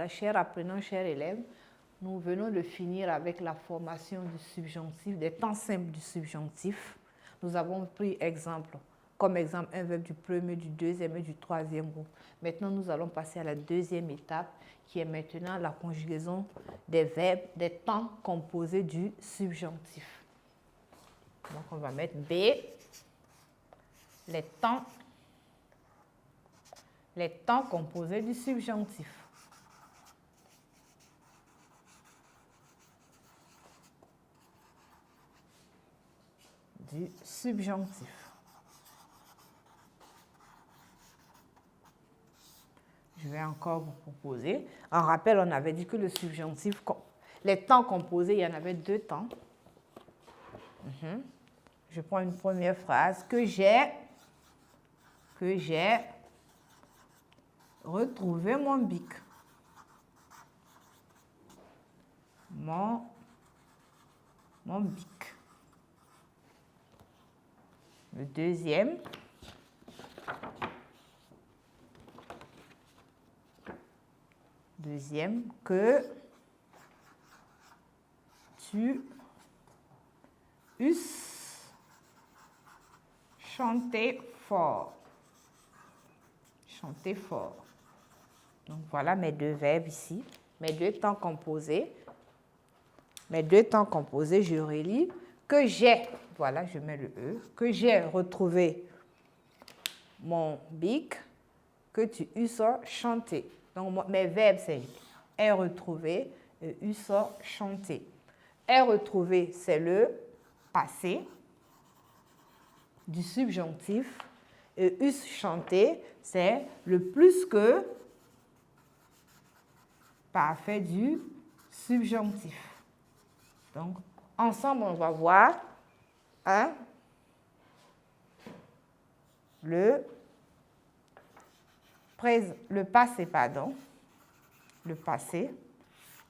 Voilà, chers apprenants, chers élèves, nous venons de finir avec la formation du subjonctif, des temps simples du subjonctif. Nous avons pris comme exemple un verbe du premier, du deuxième et du troisième groupe. Maintenant, nous allons passer à la deuxième étape qui est maintenant la conjugaison des verbes, des temps composés du subjonctif. Donc, on va mettre B, les temps composés du subjonctif. Du subjonctif. Je vais encore vous proposer. En rappel, on avait dit que le subjonctif, les temps composés, il y en avait 2 temps. Je prends une première phrase. Que j'ai retrouvé mon bic. Mon bic. Le deuxième. Que tu eusses chanté fort. Chanter fort. Donc, voilà mes 2 verbes ici, mes 2 temps composés. Mes 2 temps composés, je relis. Que j'ai, voilà, je mets le E, que j'ai retrouvé mon bic, que tu eusses chanté. Donc, mes verbes, c'est est retrouvé et eusses chanté. Est retrouvé, c'est le passé du subjonctif. Et eusses chanté, c'est le plus que parfait du subjonctif. Donc, ensemble, on va voir le passé.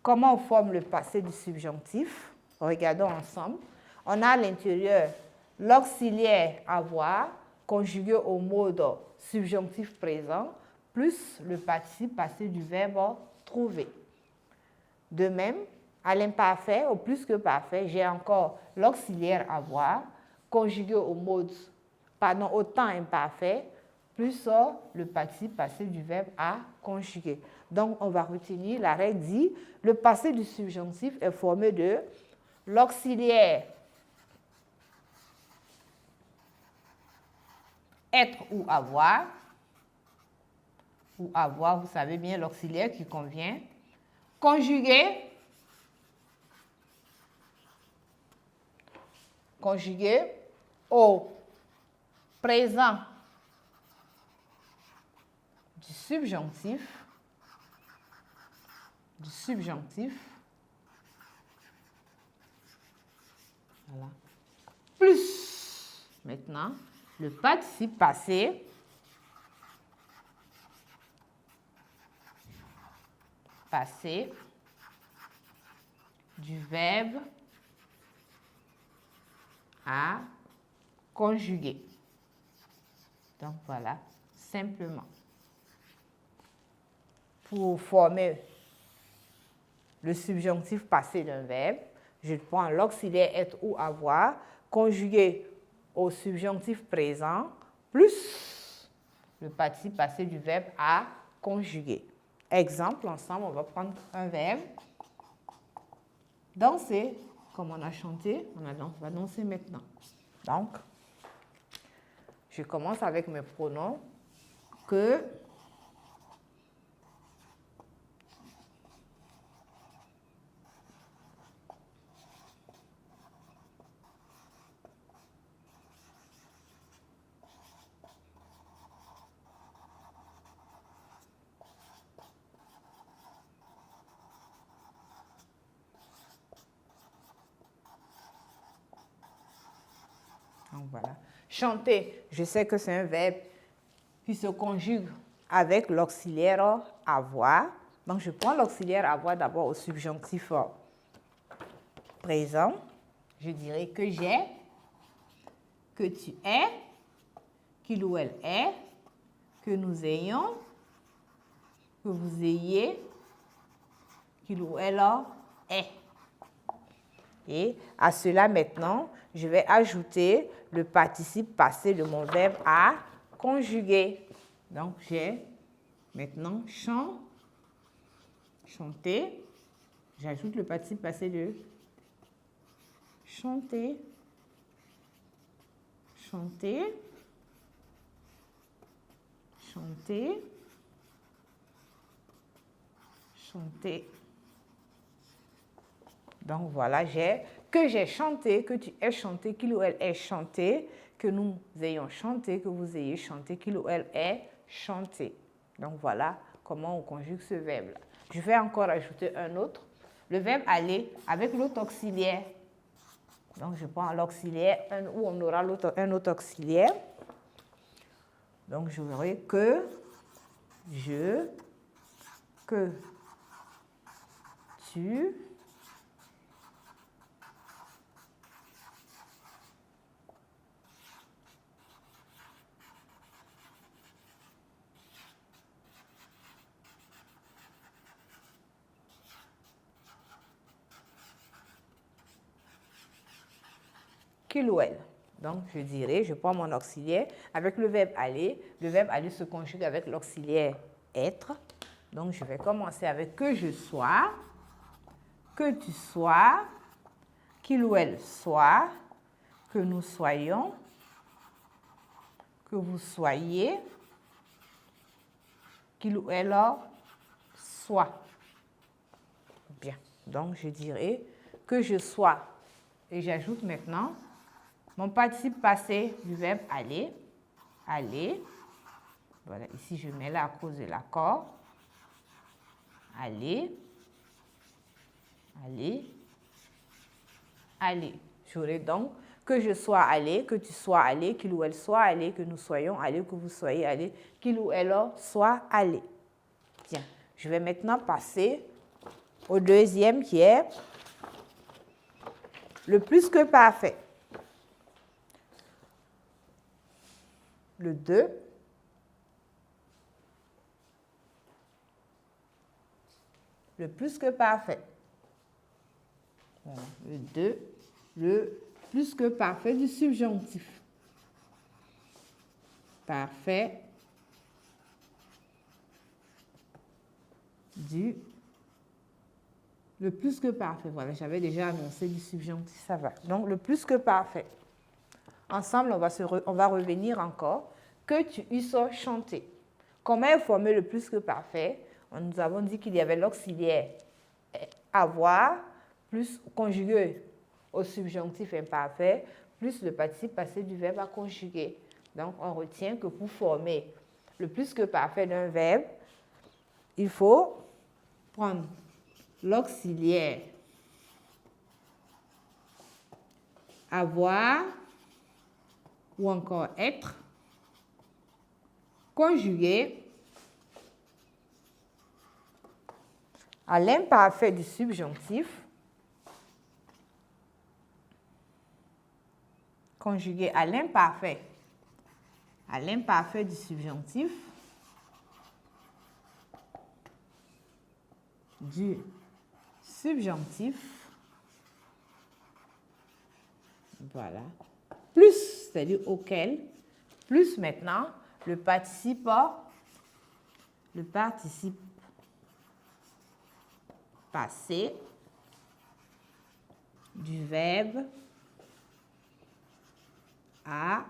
Comment on forme le passé du subjonctif? Regardons ensemble. On a à l'intérieur l'auxiliaire avoir conjugué au mode subjonctif présent plus le participe passé du verbe trouver. De même, à l'imparfait, au plus que parfait, j'ai encore l'auxiliaire avoir conjugué au temps imparfait plus le participe passé du verbe à conjuguer. Donc, on va retenir la règle dit le passé du subjonctif est formé de l'auxiliaire être ou avoir, vous savez bien l'auxiliaire qui convient, conjugué au présent du subjonctif, voilà. Plus maintenant le participe passé du verbe à conjuguer. Donc voilà, simplement. Pour former le subjonctif passé d'un verbe, je prends l'auxiliaire être ou avoir conjugué au subjonctif présent plus le participe passé du verbe à conjuguer. Exemple, ensemble, on va prendre un verbe. Danser, comme on a chanté, on va danser maintenant. Donc, je commence avec mes pronoms. Que, donc voilà. Chanter, je sais que c'est un verbe qui se conjugue avec l'auxiliaire avoir. Donc, je prends l'auxiliaire avoir d'abord au subjonctif présent. Je dirais que j'ai, que tu es, qu'il ou elle est, que nous ayons, que vous ayez, qu'il ou elle est. Et à cela, maintenant, je vais ajouter le participe passé de mon verbe à conjuguer. Donc, j'ai maintenant chanter. J'ajoute le participe passé de chanter, chanter, chanter, chanter. Donc voilà, que j'ai chanté, que tu aies chanté, qu'il ou elle ait chanté, que nous ayons chanté, que vous ayez chanté, qu'il ou elle ait chanté. Donc voilà comment on conjugue ce verbe-là. Je vais encore ajouter un autre. Le verbe aller avec l'autre auxiliaire. Donc je prends l'auxiliaire où on aura un autre auxiliaire. Donc j'aurai que, je, que, tu, qu'il ou elle. Donc, je dirais, je prends mon auxiliaire avec le verbe aller. Le verbe aller se conjugue avec l'auxiliaire être. Donc, je vais commencer avec que je sois, que tu sois, qu'il ou elle soit, que nous soyons, que vous soyez, qu'il ou elle soit. Bien. Donc, je dirais que je sois. Et j'ajoute maintenant mon participe passé du verbe aller. Aller. Voilà, ici je mets là à cause de l'accord. Aller. Aller. Aller. J'aurai donc que je sois allé, que tu sois allé, qu'il ou elle soit allé, que nous soyons allés, que vous soyez allés, qu'il ou elle soit allé. Tiens, je vais maintenant passer au deuxième qui est le plus que parfait. Le 2. Le plus que parfait. Voilà, le 2. Le plus que parfait du subjonctif. Parfait du... Le plus que parfait. Voilà, j'avais déjà annoncé du subjonctif, ça va. Donc, le plus que parfait. Ensemble, on va revenir encore. Que tu eusses chanté. Comment est formé le plus que parfait? Nous avons dit qu'il y avait l'auxiliaire avoir, plus conjugué au subjonctif imparfait, plus le participe passé du verbe à conjuguer. Donc, on retient que pour former le plus que parfait d'un verbe, il faut prendre l'auxiliaire avoir ou encore être, conjugué à l'imparfait du subjonctif, conjugué à l'imparfait du subjonctif, voilà, plus, c'est-à-dire auquel, plus maintenant le participe passé du verbe à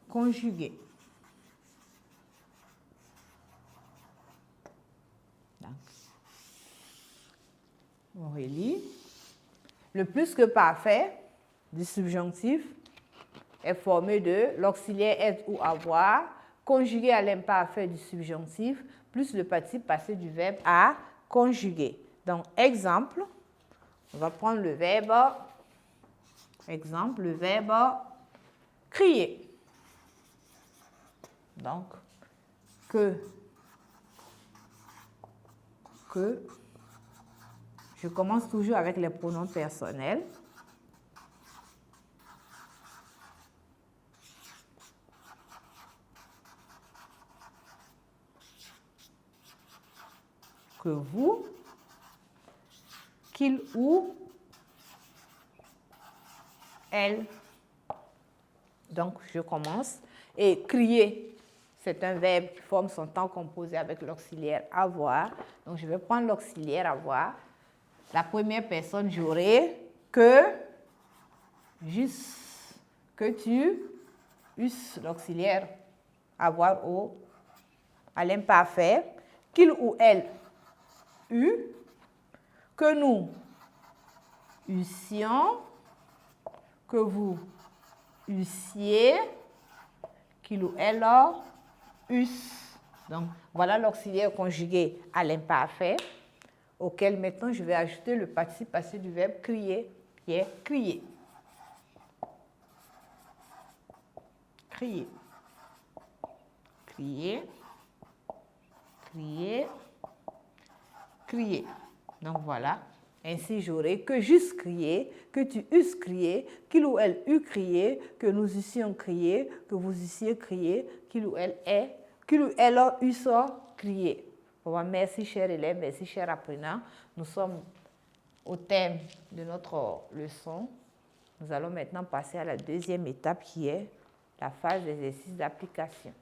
conjuguer. Donc, on relit. Le plus que parfait du subjonctif est formé de l'auxiliaire être ou avoir, conjugué à l'imparfait du subjonctif, plus le participe passé du verbe à conjuguer. Donc, exemple, on va prendre le verbe, exemple, le verbe crier. Donc, que, je commence toujours avec les pronoms personnels. Que vous, qu'il ou elle. Donc, je commence. Et crier, c'est un verbe qui forme son temps composé avec l'auxiliaire avoir. Donc, je vais prendre l'auxiliaire avoir. La première personne, j'aurai que, juste, que tu, us, l'auxiliaire avoir à l'imparfait, qu'il ou elle eut, que nous eussions, que vous eussiez, qu'il ou elle eusse. Donc, voilà l'auxiliaire conjugué à l'imparfait, auquel maintenant je vais ajouter le participe passé du verbe crier, qui est crier. Crier. Crier. Crier. Crier. Donc voilà. Ainsi, j'aurai que j'eusse crié, que tu eusses crié, qu'il ou elle eût crié, que nous eussions crié, que vous eussiez crié, qu'il ou elle eusse crié. Bon, merci, chers élèves, merci, chers apprenants. Nous sommes au thème de notre leçon. Nous allons maintenant passer à la deuxième étape qui est la phase d'exercice d'application.